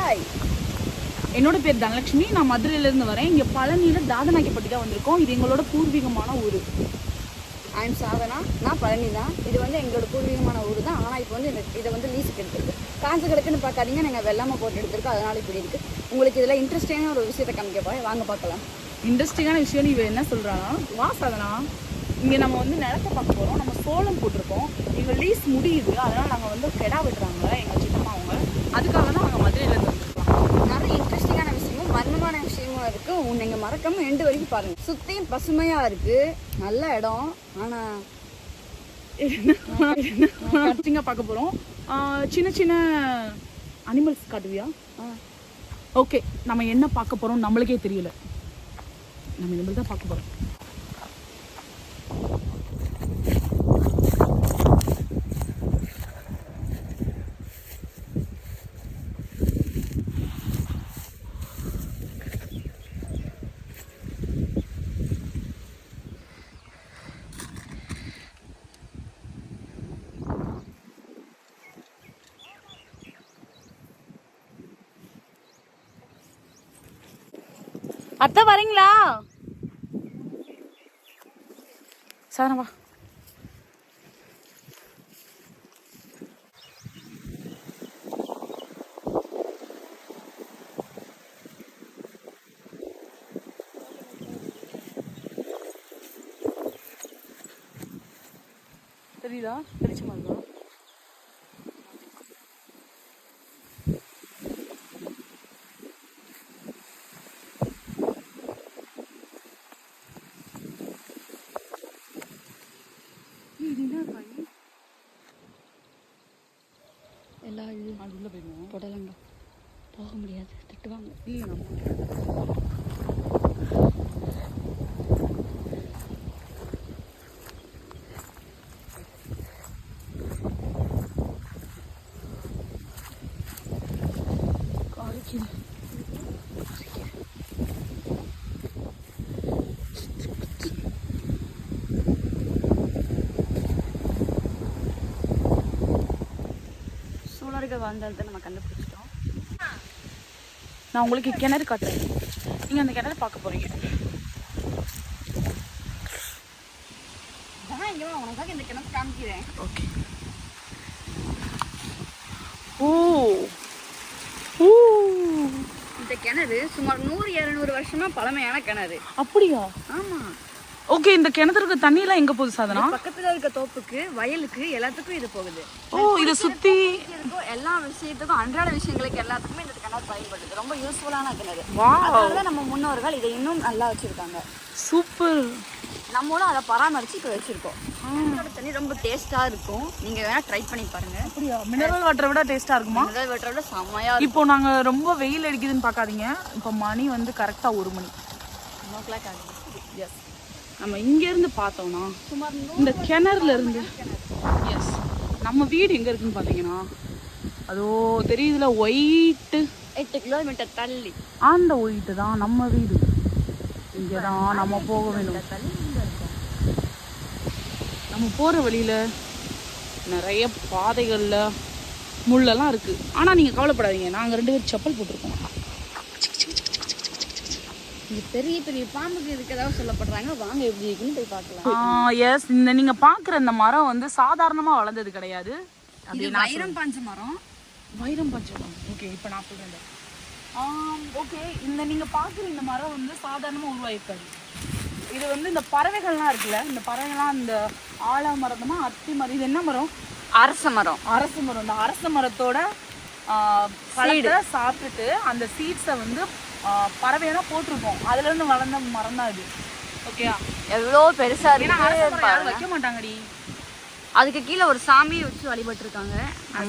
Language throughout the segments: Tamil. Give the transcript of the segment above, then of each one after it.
ஹாய், என்னோட பேர் தனலட்சுமி. நான் மதுரையிலேருந்து வரேன். இங்கே பழனியில் தாதநாயக்கப்பட்டி தான் வந்திருக்கோம். இது எங்களோட பூர்வீகமான ஊர். ஐம் சாதனா, நான் பழனி தான். இது வந்து எங்களோட பூர்வீகமான ஊர் தான். ஆனால் இப்போ வந்து இதை வந்து லீஸுக்கு எடுத்துருக்கு. காஞ்சு கிடக்குன்னு பார்க்காதீங்க, நாங்கள் வெள்ளாமல் போட்டு எடுத்துருக்கோம். அதனால் இப்படி இருக்குது. உங்களுக்கு இதில் இன்ட்ரெஸ்டிங்கான ஒரு விஷயத்தை காமிக்கப்பா, வாங்க பார்க்கலாம். இன்ட்ரெஸ்டிங்கான விஷயம் இவ என்ன சொல்கிறான்னா, வா சாதனா, இங்கே நம்ம வந்து நிலத்தை பார்க்க போகிறோம். நம்ம சோளம் போட்டிருக்கோம். எங்கள் லீஸ் முடியுது. அதனால் நாங்கள் வந்து கெடா விடுறாங்க எங்கள் சின்னம்மா அவங்க. அதுக்காக தான் நாங்கள் மதுரையிலேருந்து வந்துருக்கோம். நிறைய இன்ட்ரெஸ்டிங்கான விஷயமும் மர்மமான விஷயமும் இருக்குது. நீங்கள் மறக்காமல் எண்டு வரைக்கும் பாருங்கள். சுற்றியும் பசுமையாக இருக்குது, நல்ல இடம். ஆனால் இன்ட்ரெஸ்டிங்காக பார்க்க போகிறோம். சின்ன சின்ன அனிமல்ஸ் காட்டுவியா? ஓகே, நம்ம என்ன பார்க்க போகிறோம் நம்மளுக்கே தெரியல. நம்ம இனிமேல் தான் பார்க்க போகிறோம். அத்தை வரீங்களா? சாதனா வா. தெரியுதா? தெரிச்சுமா இருக்கா? எல்லா இது அது உள்ள போயிருந்தோம். தொடலங்க போக முடியாது, திட்டுவாங்க. இல்லை நம்ம சோழர்கள் வாழ்ந்தால்தான் நம்ம கண்டுபிடிச்சிட்டோம். நான் உங்களுக்கு கிணறு காட்டுறேன். நீங்கள் அந்த கிணறு பார்க்க போகிறீங்க. இங்கே உனக்காக இந்த கிணறு காமிக்கிறேன். ஓகே. ஓ ஓ, இந்த கிணறு சுமார் 100-200 வருஷமா பழமையான கிணறு. அப்படியா? ஆமாம். ஓகே, இந்த கிணத்துக்கு தண்ணியெல்லாம் எங்கே போகுது சாதனா? பக்கத்தில் இருக்க தோப்புக்கு, வயலுக்கு, எல்லாத்துக்கும் இது போகுது. ஓ, இதை சுற்றி இருக்கும் எல்லா விஷயத்துக்கும், அன்றாட விஷயங்களுக்கு எல்லாத்துக்குமே இந்த கிணறு பயன்படுது. ரொம்ப யூஸ்ஃபுல்லான கிணறு. வாவ், அதனால நம்ம முன்னோர்கள் இதை இன்னும் நல்லா வச்சிருக்காங்க. சூப்பர். நம்மளும் அதை பராமரிச்சு இப்போ வச்சிருக்கோம். இதோட தண்ணி ரொம்ப டேஸ்ட்டாக இருக்கும். நீங்கள் வேணால் ட்ரை பண்ணி பாருங்க. அப்படியா? மினரல் வாட்டரை விட டேஸ்ட்டாக இருக்குமா? மினரல் வாட்டரை விட செம்மையாக. இப்போ நாங்கள் ரொம்ப வெயில் அடிக்குதுன்னு பார்க்காதீங்க. இப்போ மணி வந்து கரெக்டாக 1 மணி. 1 o'clock ஆகுது. எஸ், நம்ம இங்கேருந்து பார்த்தோம்னா சுமார் இந்த கிணறுல இருந்து எஸ் நம்ம வீடு எங்கே இருக்குன்னு பார்த்தீங்கன்னா, அதோ தெரியுதுல ஒயிட்டு, 8 கிலோமீட்டர் தள்ளி. அந்த ஒயிட்டு தான் நம்ம வீடு. இங்கே தான் நம்ம போக வேணும். நம்ம போகிற வழியில் நிறைய பாதைகளில் முள்ளெல்லாம் இருக்குது. ஆனால் நீங்கள் கவலைப்படாதீங்க, நாங்கள் 2 பேரும் செப்பல் போட்டிருக்கோம். இங்கே பெரிய பெரிய பாம்புக்கு இருக்கிறதா சொல்லப்படுறாங்க. வாங்க எப்படி இருக்குன்னு போய் பார்க்கலாம். எஸ், இந்த நீங்கள் பார்க்குற இந்த மரம் வந்து சாதாரணமாக வளர்ந்தது கிடையாது. அது வைரம் பாஞ்ச மரம். வைரம் பஞ்சம். ஓகே, இப்போ நான் சொல்கிறேன். ஓகே, இந்த நீங்கள் பார்க்குற இந்த மரம் வந்து சாதாரணமாக உருவாயிருக்காது. இது வந்து இந்த பறவைகள்லாம் இருக்குல்ல, இந்த பறவைகள்லாம் இந்த ஆலமரமா அத்தி மரம், இது என்ன மரம்? அரச மரம். அரச மரம். இந்த அரச மரத்தோட பழத்தை சாப்பிட்டுட்டு அந்த சீட்ஸை வந்து பறவையெல்லாம் போட்டிருக்கோம். அதுலேருந்து வளர்ந்த மரம் தான் இது. ஓகேயா? எவ்வளோ பெருசாக இருக்கு. யாரும் வைக்க மாட்டாங்கடி. அதுக்கு கீழே ஒரு சாமியை வச்சு வழிபட்டுருக்காங்க.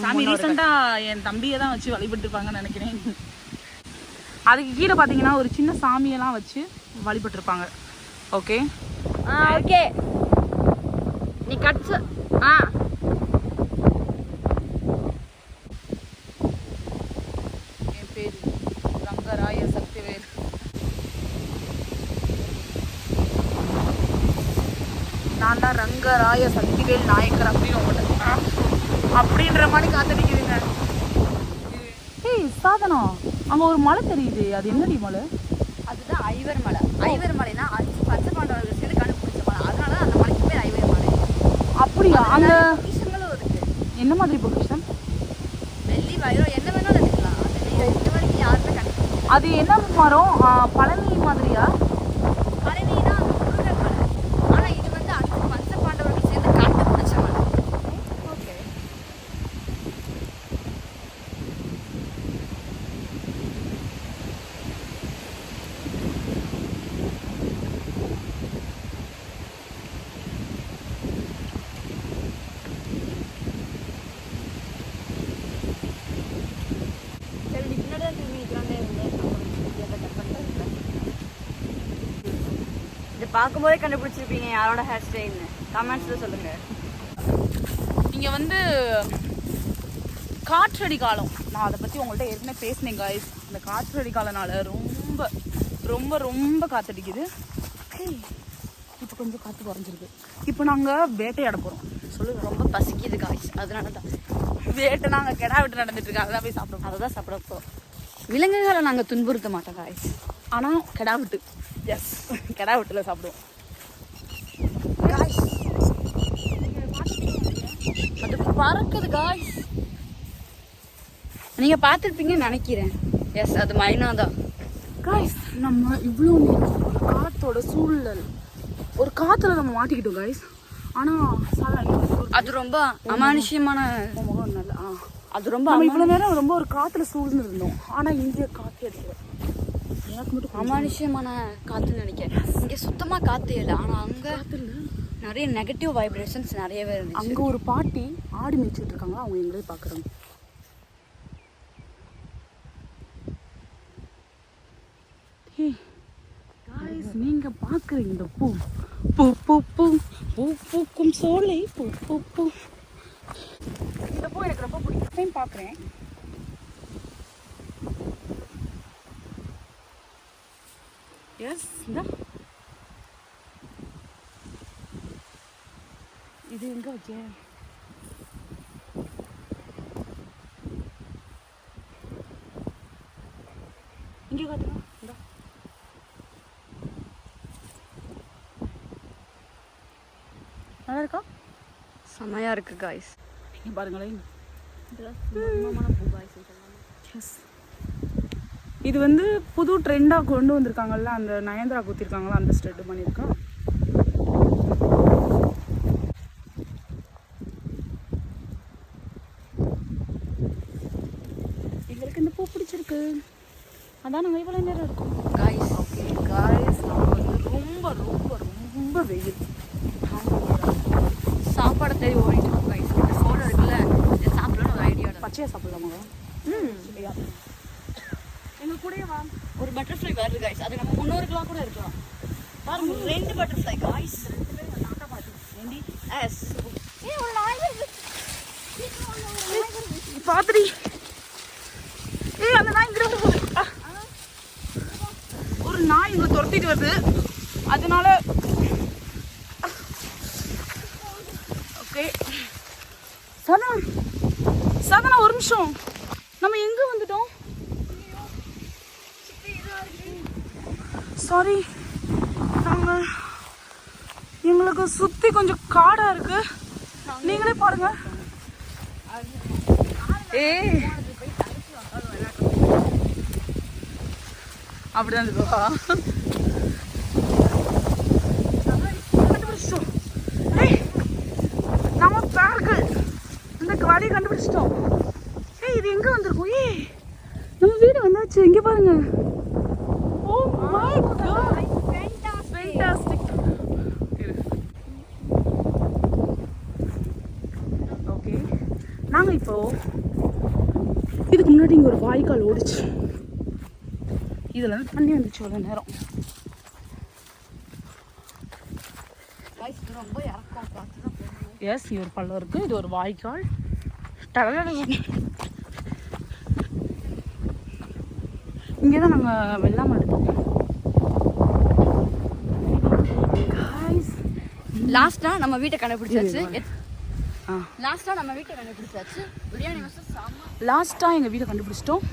சாமி ரீசெண்டாக என் தம்பியை தான் வச்சு வழிபட்டுருப்பாங்கன்னு நினைக்கிறேன். அதுக்கு கீழே பார்த்தீங்கன்னா ஒரு சின்ன சாமியெல்லாம் வச்சு வழிபட்டுருப்பாங்க. ஓகே ஓகே, நீ கட்ச என் பேர் ரங்கராய சக்திவேல். நான் தான் ரங்கராய சக்திவேல் நாயக்கர் அப்படின்னு உங்கள்கிட்ட அப்படின்ற மாதிரி காத்தடிக்குதுங்க. ஏய் சாதனா, அங்க ஒரு மலை தெரியுது, அது என்னடி மலை? அதுதான் ஐவர் மலை. ஐவர் மலைனா பச்சை பாண்டவர்கள் சேர்ந்து கண்டுபிடிச்ச மலை, அதனால அந்த மலைக்கு பேர் ஐவர் மலை. அப்படியா? அந்த பொக்கிஷங்களும் இருக்கு. என்ன மாதிரி பொக்கிஷம்? வெள்ளி வைரம் என்ன வேணாலும் எடுக்கலாம். அது இது வரைக்கும் யாருமே கண்டுபிடிக்கல. அது என்ன மரம்? பழனி மாதிரியா? பழனினா முருகன் மலை. ஆனா இது வந்து அந்த பச்சை பாண்டவர்கள் சேர்ந்து கண்டுபிடிச்ச மலை. ஓகே. இது பார்க்கும்போதே கண்டுபிடிச்சிருப்பீங்க யாரோட ஹேர் ஸ்டைல்னு. கமெண்ட்ஸில் சொல்லுங்க. இங்க வந்து காற்றடி காலம், நான் அதை பத்தி உங்கள்கிட்ட ஏற்கனவே பேசினேன் காய்ஸ். இந்த காற்றடி காலனால ரொம்ப ரொம்ப ரொம்ப காத்தடிக்குது. இப்போ கொஞ்சம் காற்று குறைஞ்சிருக்கு. இப்போ நாங்கள் வேட்டையாட போகிறோம். சொல்லுங்க. ரொம்ப பசிக்குது காய்ஸ், அதனால தான் வேட்டை நாங்கள் கிடா விட்டு நடந்துட்டு இருக்கோம். அதை போய் சாப்பிடுவோம். அதை தான் சாப்பிட போகிறோம். விலங்குகளை நாங்கள் துன்புறுத்த மாட்டோம் காய்ஸ், ஆனால் கிடா விட்டு. எஸ், கிடா விட்டுல சாப்பிடுவோம். அது பறக்குது காய்ஸ், நீங்க பார்த்துருப்பீங்கன்னு நினைக்கிறேன். எஸ், அது மைனா தான் காய்ஸ். நம்ம இவ்வளோ காத்தோட சூழல், ஒரு காத்துல நம்ம மாட்டிக்கிட்டோம் காய்ஸ். ஆனால் அது ரொம்ப அமானுஷ்யமான நல்ல அது ரொம்ப நம்ம இவ்வளோ நேரம் ரொம்ப ஒரு காத்துல சூழ்ந்து இருந்தோம். ஆனால் இங்கே காற்று அடிக்கல. எனக்கு மட்டும் அமானுஷ்யமான காத்துன்னு நினைக்கிறேன். இங்கே சுத்தமாக காற்று இல்லை, ஆனால் அங்கே நிறைய நெகட்டிவ் வைப்ரேஷன்ஸ் நிறையவே இருந்துச்சு. அங்கே ஒரு பாட்டி ஆடு மேய்ச்சிட்டு இருக்காங்க, அவங்க எங்களே பார்க்குறாங்க. நீங்க பார்க்குறீங்க இந்த பூ பூ பூ பூ பூ பூக்கும் சோலை பூ பூ பூ. இந்த பூ எனக்கு ரொம்ப பிடிக்கும். பார்க்குறேன். எஸ், இது எங்க வச்சேன்? இங்கே காட்டுங்க. இந்தா நல்லா இருக்கா? செமையா இருக்கு காய்ஸ். இங்கே பாருங்களேன். எஸ், இது வந்து புது ட்ரெண்டாக கொண்டு வந்திருக்காங்கல்ல, அந்த நயன்தாரா குத்திருக்காங்களா, அந்த ஸ்ட்ரெட் பண்ணியிருக்கா. எங்களுக்கு இந்த பூ பிடிச்சிருக்கு, அதான் நாங்கள் இவ்வளோ நேரம் இருக்கோம் காய்ஸ். ஓகே காய்ஸ், நம்ம வந்து ரொம்ப ரொம்ப ரொம்ப வெயில். சாப்பாடை தேடி ஓடிட்டு இருக்கோம் காய்ஸ். இந்த சோளம் இருக்குல்ல, இதை சாப்பிடணும்னு ஒரு ஐடியா. பச்சையாக சாப்பிடலாமா? எங்கள் கூடயே வா. ஒரு பட்டர்ஃப்ளை வருது காய்ஸ், அது நம்ம முன்னோருக்கெல்லாம் கூட இருக்கலாம். பாருங்க, 2 பட்டர்ஃப்ளை காய்ஸ். 2 தாத்தா பாட்டி. ஏண்டி? எஸ். ஒரு நாய் வருது. பாத்துடி. அந்த நாய் இங்க வருது. ஒரு நாய் இங்க துரத்திட்டு வருது, அதனால ஓகே. சாதனா ஒரு நிமிஷம், நம்ம எங்க வந்துட்டோம்? சாரி, எங்களுக்கு சுத்தி கொஞ்சம் காடா இருக்கு. நீங்களே பாருங்க. அப்படிதான் இருக்குவா? கண்டுபிடிச்சிட்டோம். நம்ம பேருக்கு இந்த வழியை கண்டுபிடிச்சிட்டோம். இது எங்க வந்திருக்கோம்? நம்ம வீடு வந்தாச்சு. இங்க பாருங்க. Oh my god, fantastic. Okay, நாங்க இப்போ இதுக்கு முன்னாடி இங்க ஒரு வாய்க்கால் ஓடிச்சு, இதுல இருந்து தண்ணி வந்துச்சு அவ்வளோ நேரம். ரொம்ப இறக்கம் பார்த்து. எஸ், இது ஒரு பள்ளம் இருக்கு, இது ஒரு வாய்க்கால். இங்கேதான் நாங்கள் வெள்ளாமல் எடுத்தோம். லாஸ்ட்டாக நம்ம வீட்டை கண்டுபிடிச்சாச்சு. லாஸ்ட்டாக நம்ம வீட்டை கண்டுபிடிச்சாச்சு. பிரியாணி மசாலா சாமா. லாஸ்ட்டாக எங்கள் வீடை கண்டுபிடிச்சிட்டோம்.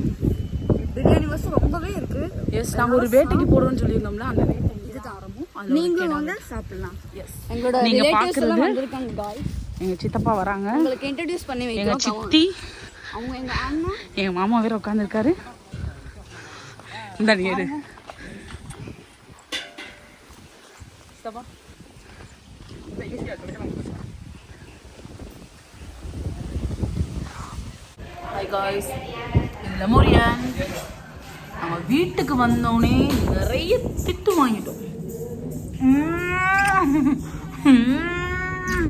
பிரியாணி வசம் ரொம்பவே இருக்கு. எஸ், நாங்கள் ஒரு வேட்டைக்கு போகிறோம்னு சொல்லியிருந்தோம்ல, அந்த வேட்டை இதுதான் ஆரம்பம். நீங்களும் வாங்க சாப்பிடலாம். எஸ், எங்களோட நீங்க ரிலேட்டிவ்ஸ் எல்லாம் பார்க்குறது வந்திருக்காங்க காய்ஸ். எங்கள் சித்தப்பா வராங்க, உங்களுக்கு இன்ட்ரடியூஸ் பண்ணி எங்கள் வைக்கிறோம். சித்தி, அவங்க எங்க அண்ணா, எங்கள் மாமா வேற உட்காந்துருக்காரு. இந்த நீரு சித்தப்பா. ஹாய் காய்ஸ், லெமோரியன். நம்ம வீட்டுக்கு வந்தோடனே நிறைய திட்டு வாங்கிட்டோம்.